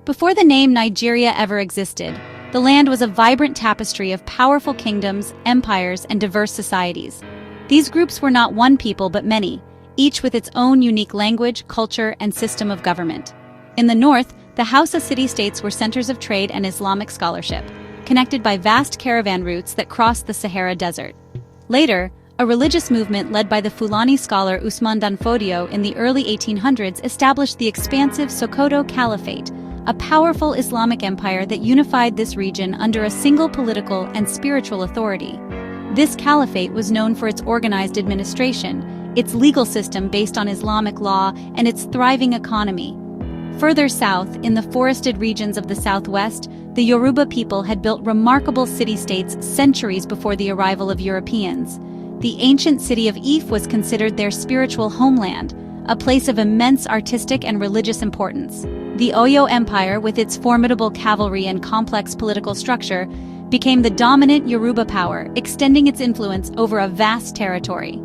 Before the name Nigeria ever existed, the land was a vibrant tapestry of powerful kingdoms, empires, and diverse societies. These groups were not one people but many, each with its own unique language, culture, and system of government. In the north, the Hausa city-states were centers of trade and Islamic scholarship, connected by vast caravan routes that crossed the Sahara Desert. Later, a religious movement led by the Fulani scholar Usman Danfodio in the early 1800s established the expansive Sokoto Caliphate, a powerful Islamic empire that unified this region under a single political and spiritual authority. This caliphate was known for its organized administration, its legal system based on Islamic law, and its thriving economy. Further south, in the forested regions of the southwest, the Yoruba people had built remarkable city-states centuries before the arrival of Europeans. The ancient city of Ife was considered their spiritual homeland, a place of immense artistic and religious importance. The Oyo Empire, with its formidable cavalry and complex political structure, became the dominant Yoruba power, extending its influence over a vast territory.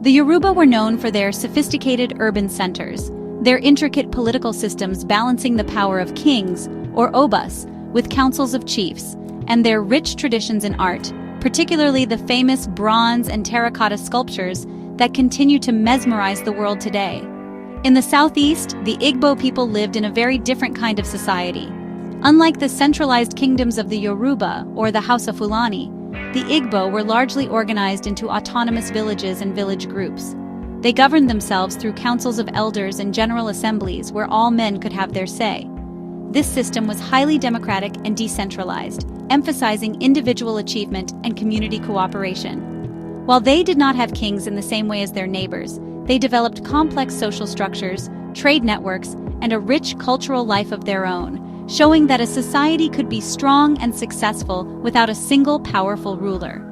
The Yoruba were known for their sophisticated urban centers, their intricate political systems balancing the power of kings, or obas, with councils of chiefs, and their rich traditions in art, particularly the famous bronze and terracotta sculptures that continue to mesmerize the world today. In the southeast, the Igbo people lived in a very different kind of society. Unlike the centralized kingdoms of the Yoruba or the Hausa Fulani, the Igbo were largely organized into autonomous villages and village groups. They governed themselves through councils of elders and general assemblies where all men could have their say. This system was highly democratic and decentralized, emphasizing individual achievement and community cooperation. While they did not have kings in the same way as their neighbors, they developed complex social structures, trade networks, and a rich cultural life of their own, showing that a society could be strong and successful without a single powerful ruler.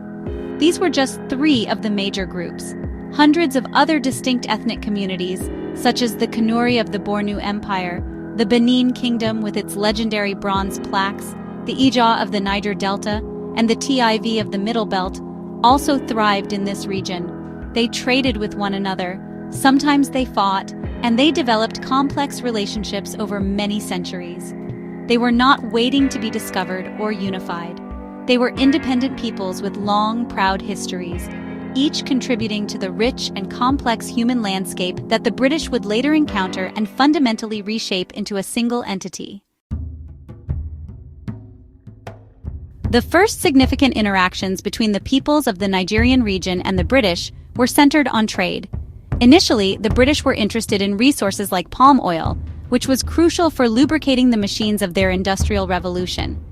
These were just three of the major groups. Hundreds of other distinct ethnic communities, such as the Kanuri of the Bornu Empire, the Benin Kingdom with its legendary bronze plaques, the Ija of the Niger Delta, and the Tiv of the Middle Belt, also thrived in this region. They traded with one another, sometimes they fought, and they developed complex relationships over many centuries. They were not waiting to be discovered or unified. They were independent peoples with long, proud histories, each contributing to the rich and complex human landscape that the British would later encounter and fundamentally reshape into a single entity. The first significant interactions between the peoples of the Nigerian region and the British were centered on trade. Initially, the British were interested in resources like palm oil, which was crucial for lubricating the machines of their industrial revolution.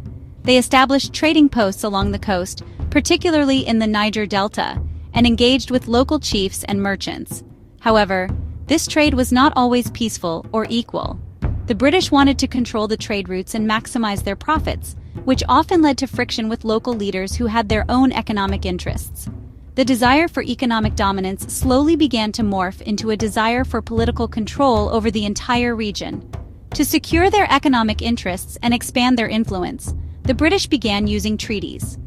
They established trading posts along the coast, particularly in the Niger Delta, and engaged with local chiefs and merchants. However, this trade was not always peaceful or equal. The British wanted to control the trade routes and maximize their profits, which often led to friction with local leaders who had their own economic interests. The desire for economic dominance slowly began to morph into a desire for political control over the entire region. To secure their economic interests and expand their influence, the British began using treaties.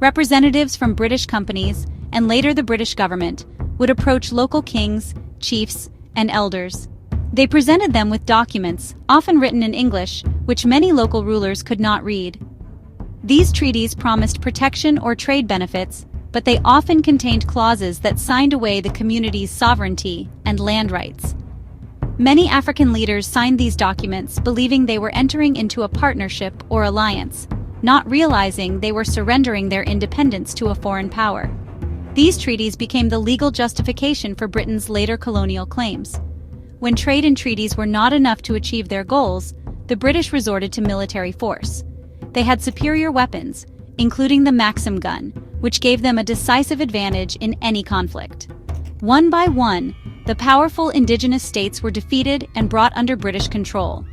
Representatives from British companies, and later the British government, would approach local kings, chiefs, and elders. They presented them with documents, often written in English, which many local rulers could not read. These treaties promised protection or trade benefits, but they often contained clauses that signed away the community's sovereignty and land rights. Many African leaders signed these documents believing they were entering into a partnership or alliance, not realizing they were surrendering their independence to a foreign power. These treaties became the legal justification for Britain's later colonial claims. When trade and treaties were not enough to achieve their goals, the British resorted to military force. They had superior weapons, including the Maxim gun, which gave them a decisive advantage in any conflict. One by one, the powerful indigenous states were defeated and brought under British control.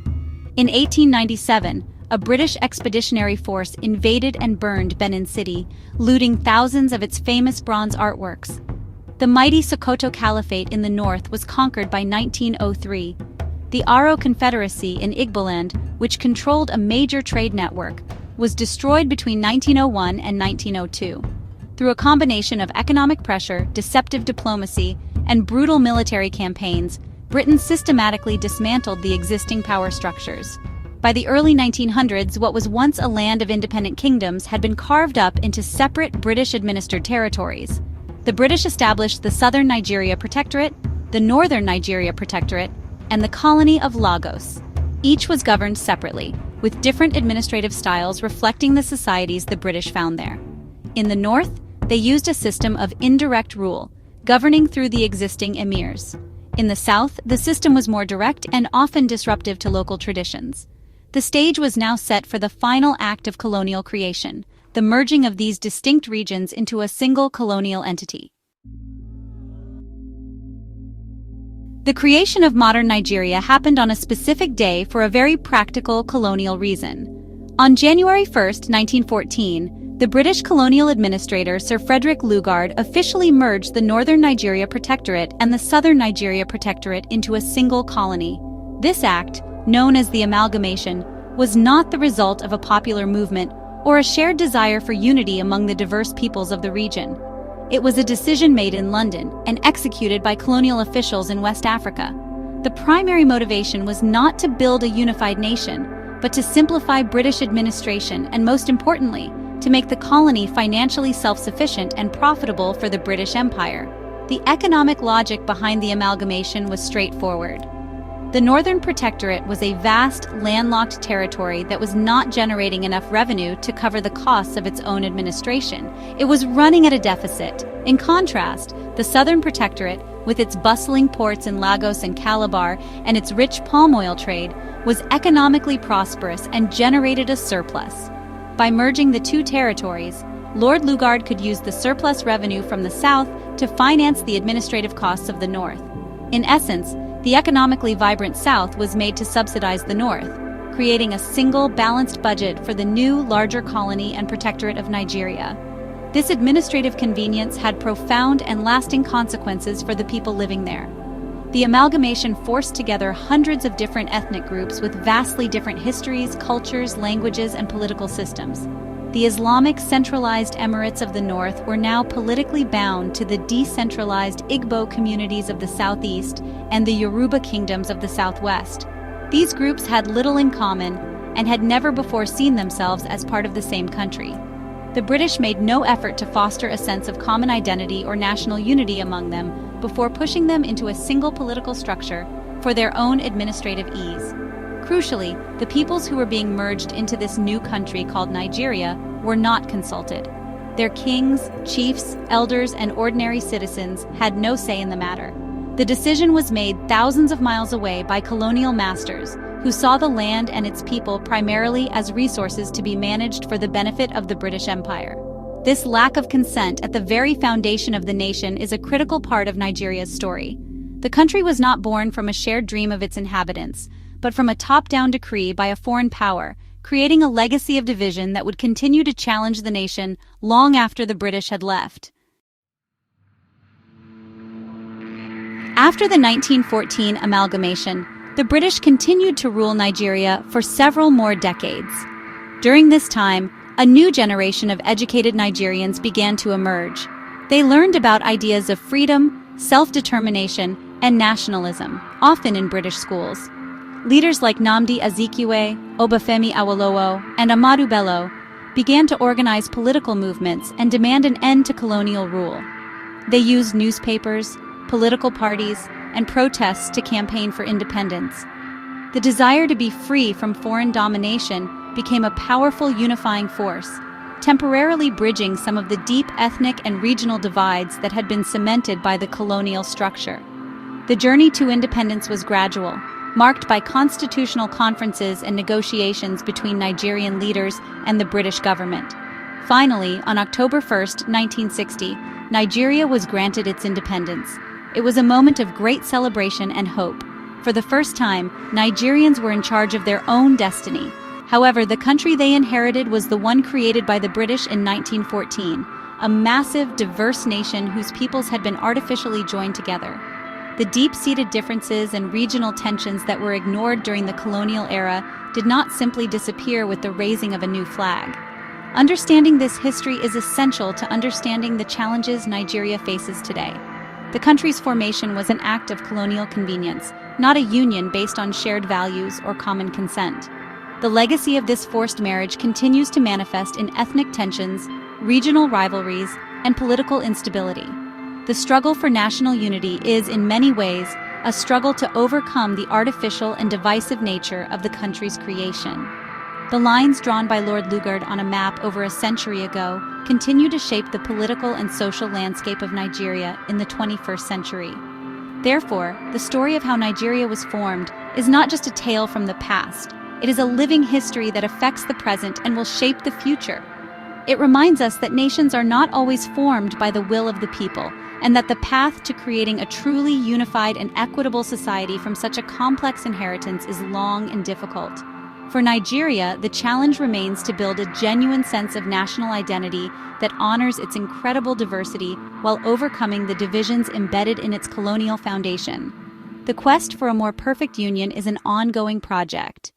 In 1897, a British expeditionary force invaded and burned Benin City, looting thousands of its famous bronze artworks. The mighty Sokoto Caliphate in the north was conquered by 1903. The Aro Confederacy in Igboland, which controlled a major trade network, was destroyed between 1901 and 1902. Through a combination of economic pressure, deceptive diplomacy, and brutal military campaigns, Britain systematically dismantled the existing power structures. By the early 1900s, what was once a land of independent kingdoms had been carved up into separate British-administered territories. The British established the Southern Nigeria Protectorate, the Northern Nigeria Protectorate, and the colony of Lagos. Each was governed separately, with different administrative styles reflecting the societies the British found there. In the north, they used a system of indirect rule, governing through the existing emirs. In the south, the system was more direct and often disruptive to local traditions. The stage was now set for the final act of colonial creation, the merging of these distinct regions into a single colonial entity. The creation of modern Nigeria happened on a specific day for a very practical colonial reason. On January 1, 1914, the British colonial administrator Sir Frederick Lugard officially merged the Northern Nigeria Protectorate and the Southern Nigeria Protectorate into a single colony. This act, known as the amalgamation, was not the result of a popular movement or a shared desire for unity among the diverse peoples of the region. It was a decision made in London and executed by colonial officials in West Africa. The primary motivation was not to build a unified nation, but to simplify British administration and, most importantly, to make the colony financially self-sufficient and profitable for the British Empire. The economic logic behind the amalgamation was straightforward. The Northern Protectorate was a vast, landlocked territory that was not generating enough revenue to cover the costs of its own administration. It was running at a deficit. In contrast, the Southern Protectorate, with its bustling ports in Lagos and Calabar and its rich palm oil trade, was economically prosperous and generated a surplus. By merging the two territories, Lord Lugard could use the surplus revenue from the south to finance the administrative costs of the north. In essence, the economically vibrant South was made to subsidize the North, creating a single, balanced budget for the new, larger colony and protectorate of Nigeria. This administrative convenience had profound and lasting consequences for the people living there. The amalgamation forced together hundreds of different ethnic groups with vastly different histories, cultures, languages, and political systems. The Islamic centralized emirates of the north were now politically bound to the decentralized Igbo communities of the southeast and the Yoruba kingdoms of the southwest. These groups had little in common and had never before seen themselves as part of the same country. The British made no effort to foster a sense of common identity or national unity among them before pushing them into a single political structure for their own administrative ease. Crucially, the peoples who were being merged into this new country called Nigeria were not consulted. Their kings, chiefs, elders, and ordinary citizens had no say in the matter. The decision was made thousands of miles away by colonial masters who saw the land and its people primarily as resources to be managed for the benefit of the British Empire. This lack of consent at the very foundation of the nation is a critical part of Nigeria's story. The country was not born from a shared dream of its inhabitants, but from a top-down decree by a foreign power, creating a legacy of division that would continue to challenge the nation long after the British had left. After the 1914 amalgamation, the British continued to rule Nigeria for several more decades. During this time, a new generation of educated Nigerians began to emerge. They learned about ideas of freedom, self-determination, and nationalism, often in British schools. Leaders like Nnamdi Azikiwe, Obafemi Awolowo, and Ahmadu Bello began to organize political movements and demand an end to colonial rule. They used newspapers, political parties, and protests to campaign for independence. The desire to be free from foreign domination became a powerful unifying force, temporarily bridging some of the deep ethnic and regional divides that had been cemented by the colonial structure. The journey to independence was gradual, marked by constitutional conferences and negotiations between Nigerian leaders and the British government. Finally, on October 1, 1960, Nigeria was granted its independence. It was a moment of great celebration and hope. For the first time, Nigerians were in charge of their own destiny. However, the country they inherited was the one created by the British in 1914, a massive, diverse nation whose peoples had been artificially joined together. The deep-seated differences and regional tensions that were ignored during the colonial era did not simply disappear with the raising of a new flag. Understanding this history is essential to understanding the challenges Nigeria faces today. The country's formation was an act of colonial convenience, not a union based on shared values or common consent. The legacy of this forced marriage continues to manifest in ethnic tensions, regional rivalries, and political instability. The struggle for national unity is, in many ways, a struggle to overcome the artificial and divisive nature of the country's creation. The lines drawn by Lord Lugard on a map over a century ago continue to shape the political and social landscape of Nigeria in the 21st century. Therefore, the story of how Nigeria was formed is not just a tale from the past. It is a living history that affects the present and will shape the future. It reminds us that nations are not always formed by the will of the people, and that the path to creating a truly unified and equitable society from such a complex inheritance is long and difficult. For Nigeria, the challenge remains to build a genuine sense of national identity that honors its incredible diversity while overcoming the divisions embedded in its colonial foundation. The quest for a more perfect union is an ongoing project,